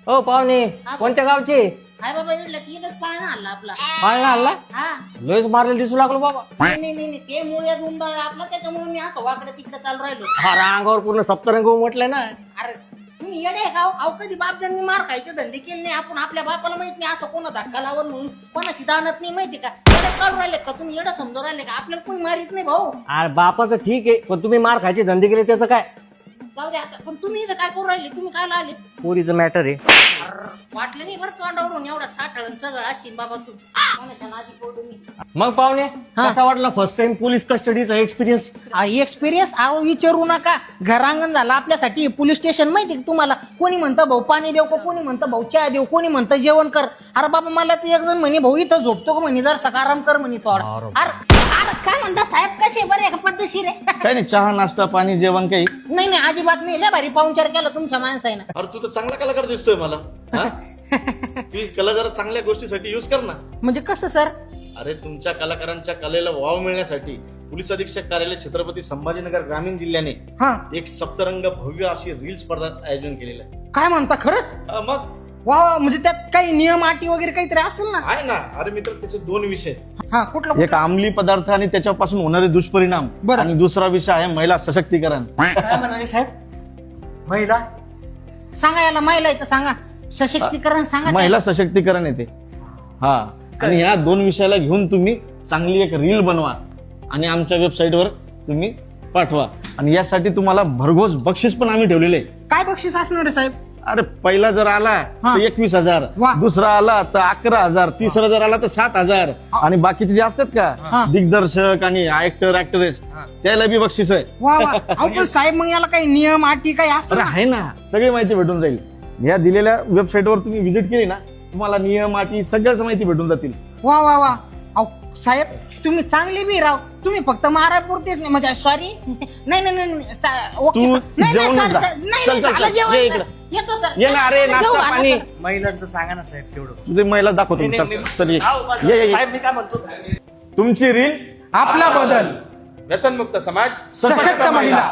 ओ पाहुणे कोणत्या गावचे? हाय बाबा इथंच पाळणा हल्ला आपला. पाळणा हल्ला? हा लयच मारलेलं दिसू लागलो बाबा. नाही ते मुळे गुंडाळ आपला त्याच्यामुळे मी असं वाकडे तिकडे चालू राहिलो. हा रांगावर पूर्ण सप्तरंग म्हटलंय ना. अरे तुम्ही येडे आहे का? अहो कधी बापजांनी मार खायचे धंदे केले नाही. आपण आपल्या बापाला माहित नाही असं कोणा धक्का लावून म्हणून कोणाची दानत नाही माहिती का? येडे काढून राहिले का तुम्ही? येडं समजून राहिले का? आपल्याला कोणी मारित नाही भाऊ. अरे बापाचं ठीक आहे पण तुम्ही मार खायचे धंदे केले त्याचं काय? जाऊ दे आता. पण तुम्ही इथं काय करू राहिले? तुम्ही काय आले? पोरीचं मॅटर आहे. वाटलं नाही बरं तोंडावरून एवढा छाटळण सगळं असेल बाबा तू कोणाच्या नादी पडू मी. मग पाहुणे कसा वाटला फर्स्ट टाइम पोलीस कस्टडीचा एक्सपिरियन्स? एक्सपिरियन्स अहो विचारू नका. घरांगण झालं आपल्यासाठी. पोलीस स्टेशन माहिती का तुम्हाला? कोणी म्हणतं भाऊ पाणी देऊ का, कोणी म्हणतं भाऊ चहा देऊ, कोणी म्हणतं जेवण कर. अरे बाबा मला ते एक जण म्हणे भाऊ इथं झोपतो का म्हणे, जर सकाराम कर म्हणे थोडा. अरे काय म्हणता साहेब, कसे बरे का? पद्धतशीर आहे? काय नाही, चहा नाश्ता पाणी जेवण काही नाही अजिबात नाही. लय भारी पाहुणचार केला तुमच्या माणसाने. अरे तू तर चांगला कलाकार दिसतोय मला. हा? ती कला जरा चांगल्या गोष्टीसाठी युज कर ना. म्हणजे कसं सर? अरे तुमच्या कलाकारांच्या कलेला वाव मिळण्यासाठी पोलीस अधीक्षक कार्यालय छत्रपती संभाजीनगर ग्रामीण जिल्ह्याने हा एक सप्तरंग भव्य अशी रील स्पर्धा आयोजन केलेलं आहे. काय म्हणता खरंच? मग वा म्हणजे त्यात काही नियम अटी वगैरे काहीतरी असेल ना? आहे ना. अरे मित्र त्याचे दोन विषय आहेत. हा कुठला? एक अंमली पदार्थ आणि त्याच्यापासून होणारे दुष्परिणाम बरं. आणि दुसरा विषय आहे महिला सशक्तीकरण. काय म्हणाले साहेब? महिला सांगा याला महिलाचं सांगा. सशक्तीकरण सांगा. महिला सशक्तीकरण येते. हा आणि ह्या दोन विषयाला घेऊन तुम्ही चांगली एक रील बनवा आणि आमच्या वेबसाईटवर तुम्ही पाठवा. आणि यासाठी तुम्हाला भरघोस बक्षीस पण आम्ही ठेवलेले आहे. काय बक्षीस असणार आहे साहेब? अरे पहिला जर आला हा. तर 21,000, वा. दुसरा आला तर 11,000, तिसरा जर आला तर 7,000 आणि बाकीचे जे असतात हा. का दिग्दर्शक आणि ऍक्टर ऍक्ट्रेस त्याला बी बक्षीस आहे. वा अहो पण साहेब मग याला काही नियम अटी काही असं? अरे आहे ना, सगळी माहिती भेटून जाईल. या दिलेल्या वेबसाईटवर तुम्ही व्हिजिट केली ना, तुम्हाला नियम अटी सगळ्याच माहिती भेटून जातील. वा अहो साहेब तुम्ही चांगले बी राव. तुम्ही फक्त मारापुरतेच नाही म्हणजे सॉरी. नाही ओके तू सर. नाही जेवून सर, जा. सर, नाही, चल, झालं चल, जेवण, ये सर. इकडं. येतो सर. ये ना, अरे नाश्ता जेवू घाला, पाणी. सर. महिलांचं सांगा ना साहेब तेवढं. तुझे महिला दाखवतो. नाही, चल, नाही, चल, ये. नाही. ये, ये, ये. साहेब मी काय म्हणतो? तुमची रील आपला बदल व्यसनमुक्त समाज सशक्त महिला.